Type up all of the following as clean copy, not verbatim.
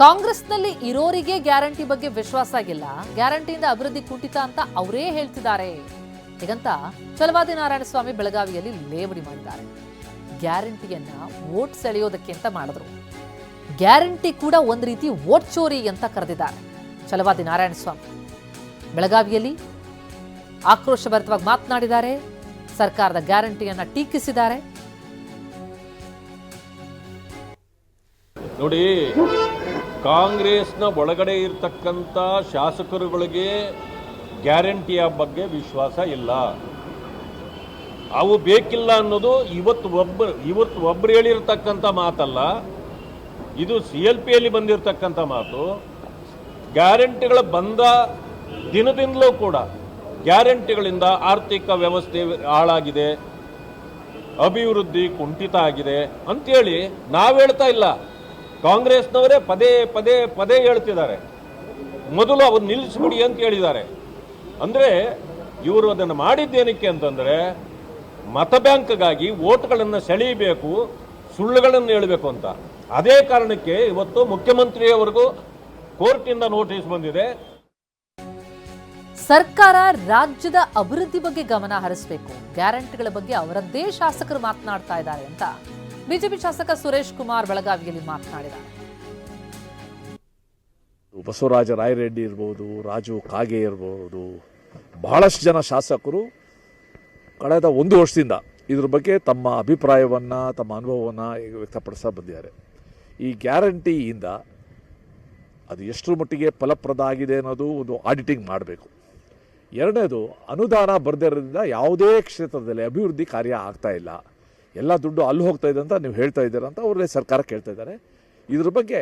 ಕಾಂಗ್ರೆಸ್ನಲ್ಲಿ ಇರೋರಿಗೆ ಗ್ಯಾರಂಟಿ ಬಗ್ಗೆ ವಿಶ್ವಾಸ ಆಗಿಲ್ಲ, ಗ್ಯಾರಂಟಿಯಿಂದ ಅಭಿವೃದ್ಧಿ ಕುಂಠಿತ ಅಂತ ಅವರೇ ಹೇಳ್ತಿದ್ದಾರೆ. ಹೀಗಂತ ಛಲವಾದಿ ನಾರಾಯಣಸ್ವಾಮಿ ಬೆಳಗಾವಿಯಲ್ಲಿ ಲೇವಡಿ ಮಾಡಿದ್ದಾರೆ. ಗ್ಯಾರಂಟಿಯನ್ನ ವೋಟ್ ಸೆಳೆಯೋದಕ್ಕೆ ಅಂತ ಮಾಡಿದ್ರು. ಗ್ಯಾರಂಟಿ ಕೂಡ ಒಂದು ರೀತಿ ವೋಟ್ ಚೋರಿ ಅಂತ ಕರೆದಿದ್ದಾರೆ ಛಲವಾದಿ ನಾರಾಯಣಸ್ವಾಮಿ. ಬೆಳಗಾವಿಯಲ್ಲಿ ಆಕ್ರೋಶಭರಿತವಾಗಿ ಮಾತನಾಡಿದ್ದಾರೆ. ಸರ್ಕಾರದ ಗ್ಯಾರಂಟಿಯನ್ನ ಟೀಕಿಸಿದ್ದಾರೆ. ನೋಡಿ, ಕಾಂಗ್ರೆಸ್ನ ಒಳಗಡೆ ಇರ್ತಕ್ಕಂಥ ಶಾಸಕರುಗಳಿಗೆ ಗ್ಯಾರಂಟಿಯ ಬಗ್ಗೆ ವಿಶ್ವಾಸ ಇಲ್ಲ. ಅವು ಬೇಕಿಲ್ಲ ಅನ್ನೋದು ಇವತ್ತು ಒಬ್ಬರು ಹೇಳಿರ್ತಕ್ಕಂಥ ಮಾತಲ್ಲ, ಇದು CLPಯಲ್ಲಿ ಬಂದಿರತಕ್ಕಂಥ ಮಾತು. ಗ್ಯಾರಂಟಿಗಳ ಬಂದ ದಿನದಿಂದಲೂ ಕೂಡ ಗ್ಯಾರಂಟಿಗಳಿಂದ ಆರ್ಥಿಕ ವ್ಯವಸ್ಥೆ ಹಾಳಾಗಿದೆ, ಅಭಿವೃದ್ಧಿ ಕುಂಠಿತ ಆಗಿದೆ ಅಂತೇಳಿ ನಾವು ಹೇಳ್ತಾ ಇಲ್ಲ, ಕಾಂಗ್ರೆಸ್ನವರೇ ಪದೇ ಪದೇ ಪದೇ ಹೇಳ್ತಿದ್ದಾರೆ. ಮೊದಲು ಅವ್ರು ನಿಲ್ಲಿಸ್ಬಿಡಿ ಅಂತ ಹೇಳಿದ್ದಾರೆ. ಅಂದರೆ ಇವರು ಅದನ್ನು ಮಾಡಿದ್ದೇನಕ್ಕೆ ಅಂತಂದರೆ ಮತ ಬ್ಯಾಂಕ್ಗಾಗಿ ವೋಟ್ಗಳನ್ನು ಸೆಳೆಯಬೇಕು, ಸುಳ್ಳುಗಳನ್ನು ಹೇಳಬೇಕು ಅಂತ. ಅದೇ ಕಾರಣಕ್ಕೆ ಇವತ್ತು ಮುಖ್ಯಮಂತ್ರಿಯವರೆಗೂ ಕೋರ್ಟಿಂದ ನೋಟಿಸ್ ಬಂದಿದೆ. ಸರ್ಕಾರ ರಾಜ್ಯದ ಅಭಿವೃದ್ಧಿ ಬಗ್ಗೆ ಗಮನ ಹರಿಸಬೇಕು, ಗ್ಯಾರಂಟಿಗಳ ಬಗ್ಗೆ ಅವರದ್ದೇ ಶಾಸಕರು ಮಾತನಾಡ್ತಾ ಇದ್ದಾರೆ ಅಂತ ಬಿಜೆಪಿ ಶಾಸಕ ಸುರೇಶ್ ಕುಮಾರ್ ಬೆಳಗಾವಿಯಲ್ಲಿ ಮಾತನಾಡಿದ್ದಾರೆ. ಬಸವರಾಜ ರಾಯರೆಡ್ಡಿ ಇರ್ಬೋದು, ರಾಜು ಕಾಗೆ ಇರ್ಬೋದು, ಬಹಳಷ್ಟು ಜನ ಶಾಸಕರು ಕಳೆದ 1 ವರ್ಷದಿಂದ ಇದ್ರ ಬಗ್ಗೆ ತಮ್ಮ ಅಭಿಪ್ರಾಯವನ್ನು, ತಮ್ಮ ಅನುಭವವನ್ನು ವ್ಯಕ್ತಪಡಿಸ್ತಾ ಬಂದಿದ್ದಾರೆ. ಈ ಗ್ಯಾರಂಟಿಯಿಂದ ಅದು ಎಷ್ಟರ ಮಟ್ಟಿಗೆ ಫಲಪ್ರದ ಆಗಿದೆ ಅನ್ನೋದು ಒಂದು ಆಡಿಟಿಂಗ್ ಮಾಡಬೇಕು. ಎರಡನೇದು, ಅನುದಾನ ಬರದಿರೋದ್ರಿಂದ ಯಾವುದೇ ಕ್ಷೇತ್ರದಲ್ಲಿ ಅಭಿವೃದ್ಧಿ ಕಾರ್ಯ ಆಗ್ತಾ ಇಲ್ಲ, ಎಲ್ಲ ದುಡ್ಡು ಅಲ್ಲಿ ಹೋಗ್ತಾ ಇದೆ ಅಂತ ನೀವು ಹೇಳ್ತಾ ಇದ್ದೀರಾ ಅಂತ ಅವರೇ ಸರ್ಕಾರ ಕೇಳ್ತಾ ಇದ್ದಾರೆ. ಇದ್ರ ಬಗ್ಗೆ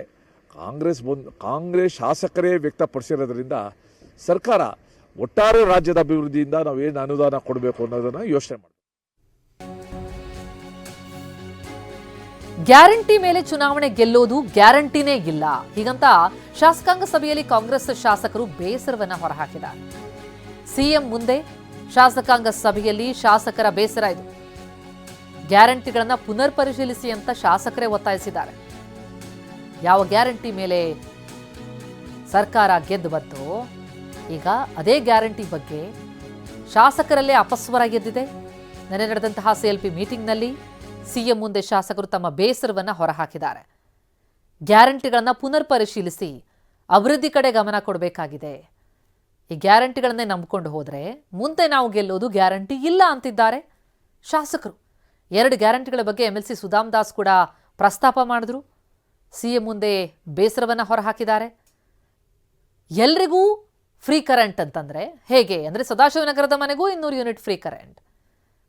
ಕಾಂಗ್ರೆಸ್ ಶಾಸಕರೇ ವ್ಯಕ್ತಪಡಿಸಿರೋದ್ರಿಂದ ಸರ್ಕಾರ ಒಟ್ಟಾರೆ ರಾಜ್ಯದ ಅಭಿವೃದ್ಧಿಯಿಂದ ನಾವೇನು ಅನುದಾನ ಕೊಡಬೇಕು ಅನ್ನೋದನ್ನು ಯೋಚನೆ ಮಾಡಿ. ಗ್ಯಾರಂಟಿ ಮೇಲೆ ಚುನಾವಣೆ ಗೆಲ್ಲೋದು ಗ್ಯಾರಂಟಿನೇ ಇಲ್ಲ, ಹೀಗಂತ ಶಾಸಕಾಂಗ ಸಭೆಯಲ್ಲಿ ಕಾಂಗ್ರೆಸ್ ಶಾಸಕರು ಬೇಸರವನ್ನ ಹೊರಹಾಕಿದ್ದಾರೆ. ಸಿಎಂ ಮುಂದೆ ಶಾಸಕಾಂಗ ಸಭೆಯಲ್ಲಿ ಶಾಸಕರ ಬೇಸರ ಇದು. ಗ್ಯಾರಂಟಿಗಳನ್ನ ಪುನರ್ ಪರಿಶೀಲಿಸಿ ಅಂತ ಶಾಸಕರೇ ಒತ್ತಾಯಿಸಿದ್ದಾರೆ. ಯಾವ ಗ್ಯಾರಂಟಿ ಮೇಲೆ ಸರ್ಕಾರ ಗೆದ್ದು ಬಂತೋ ಈಗ ಅದೇ ಗ್ಯಾರಂಟಿ ಬಗ್ಗೆ ಶಾಸಕರಲ್ಲೇ ಅಪಸ್ವರ ಗೆದ್ದಿದೆ. ನೆನ್ನೆ ನಡೆದಂತಹ CLP ಮೀಟಿಂಗ್ನಲ್ಲಿ ಸಿಎಂ ಮುಂದೆ ಶಾಸಕರು ತಮ್ಮ ಬೇಸರವನ್ನ ಹೊರಹಾಕಿದ್ದಾರೆ. ಗ್ಯಾರಂಟಿಗಳನ್ನ ಪುನರ್ ಪರಿಶೀಲಿಸಿ ಅಭಿವೃದ್ಧಿ ಕಡೆ ಗಮನ ಕೊಡಬೇಕಾಗಿದೆ. ಈ ಗ್ಯಾರಂಟಿಗಳನ್ನೇ ನಂಬಿಕೊಂಡು ಹೋದರೆ ಮುಂದೆ ನಾವು ಗೆಲ್ಲೋದು ಗ್ಯಾರಂಟಿ ಇಲ್ಲ ಅಂತಿದ್ದಾರೆ ಶಾಸಕರು. 2 ಗ್ಯಾರಂಟಿಗಳ ಬಗ್ಗೆ MLC ಸುಧಾಮ್ ದಾಸ್ ಕೂಡ ಪ್ರಸ್ತಾಪ ಮಾಡಿದ್ರು. ಸಿಎಂ ಮುಂದೆ ಬೇಸರವನ್ನ ಹೊರಹಾಕಿದ್ದಾರೆ. ಎಲ್ರಿಗೂ ಫ್ರೀ ಕರೆಂಟ್ ಅಂತಂದ್ರೆ ಹೇಗೆ ಅಂದರೆ ಸದಾಶಿವನಗರದ ಮನೆಗೂ 200 ಯೂನಿಟ್ ಫ್ರೀ ಕರೆಂಟ್,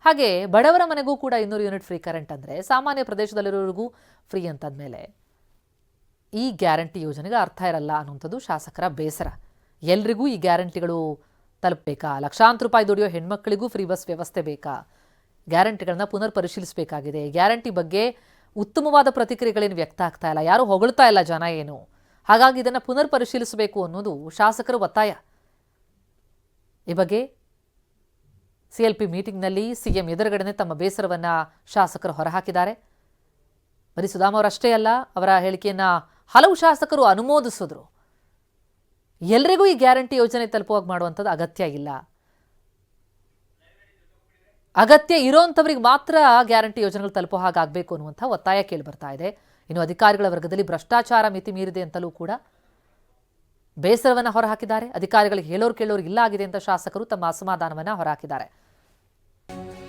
ಹಾಗೆ ಬಡವರ ಮನೆಗೂ ಕೂಡ 200 ಯೂನಿಟ್ ಫ್ರೀ ಕರೆಂಟ್ ಅಂದರೆ ಸಾಮಾನ್ಯ ಪ್ರದೇಶದಲ್ಲಿರೋರಿಗೂ ಫ್ರೀ ಅಂತಂದಮೇಲೆ ಈ ಗ್ಯಾರಂಟಿ ಯೋಜನೆಗೆ ಅರ್ಥ ಇರಲ್ಲ ಅನ್ನುವಂಥದ್ದು ಶಾಸಕರ ಬೇಸರ. ಎಲ್ರಿಗೂ ಈ ಗ್ಯಾರಂಟಿಗಳು ತಲುಪಬೇಕಾ? ಲಕ್ಷಾಂತರ ರೂಪಾಯಿ ದುಡಿಯೋ ಹೆಣ್ಮಕ್ಳಿಗೂ ಫ್ರೀ ಬಸ್ ವ್ಯವಸ್ಥೆ ಬೇಕಾ? ಗ್ಯಾರಂಟಿಗಳನ್ನ ಪುನರ್ ಪರಿಶೀಲಿಸಬೇಕಾಗಿದೆ. ಗ್ಯಾರಂಟಿ ಬಗ್ಗೆ ಉತ್ತಮವಾದ ಪ್ರತಿಕ್ರಿಯೆಗಳೇನು ವ್ಯಕ್ತ ಆಗ್ತಾ ಇಲ್ಲ, ಯಾರು ಹೊಗಳ್ತಾ ಇಲ್ಲ ಜನ ಏನು. ಹಾಗಾಗಿ ಇದನ್ನು ಪುನರ್ ಪರಿಶೀಲಿಸಬೇಕು ಅನ್ನೋದು ಶಾಸಕರ ಒತ್ತಾಯ. ಈ ಬಗ್ಗೆ CLP ಮೀಟಿಂಗ್ನಲ್ಲಿ ಸಿಎಂ ಎದುರುಗಡೆನೆ ತಮ್ಮ ಬೇಸರವನ್ನ ಶಾಸಕರು ಹೊರಹಾಕಿದ್ದಾರೆ. ಬರೀ ಸುಧಾಮ್ ಅವರಷ್ಟೇ ಅಲ್ಲ, ಅವರ ಹೇಳಿಕೆಯನ್ನ ಹಲವು ಶಾಸಕರು ಅನುಮೋದಿಸಿದ್ರು. ಎಲ್ರಿಗೂ ಈ ಗ್ಯಾರಂಟಿ ಯೋಜನೆ ತಲುಪುವಾಗ ಮಾಡುವಂಥದ್ದು ಅಗತ್ಯ ಇಲ್ಲ, ಅಗತ್ಯ ಇರೋಂಥವ್ರಿಗೆ ಮಾತ್ರ ಗ್ಯಾರಂಟಿ ಯೋಜನೆಗಳು ತಲುಪೋ ಹಾಗಾಗಬೇಕು ಅನ್ನುವಂಥ ಒತ್ತಾಯ ಕೇಳಿ ಬರ್ತಾ ಇದೆ. ಇನ್ನು ಅಧಿಕಾರಿಗಳ ವರ್ಗದಲ್ಲಿ ಭ್ರಷ್ಟಾಚಾರ ಮಿತಿ ಮೀರಿದೆ ಅಂತಲೂ ಕೂಡ ಬೇಸರವನ್ನು ಹೊರಹಾಕಿದ್ದಾರೆ. ಅಧಿಕಾರಿಗಳಿಗೆ ಹೇಳೋರು ಕೇಳೋರು ಇಲ್ಲ ಆಗಿದೆ ಅಂತ ಶಾಸಕರು ತಮ್ಮ ಅಸಮಾಧಾನವನ್ನು ಹೊರಹಾಕಿದ್ದಾರೆ.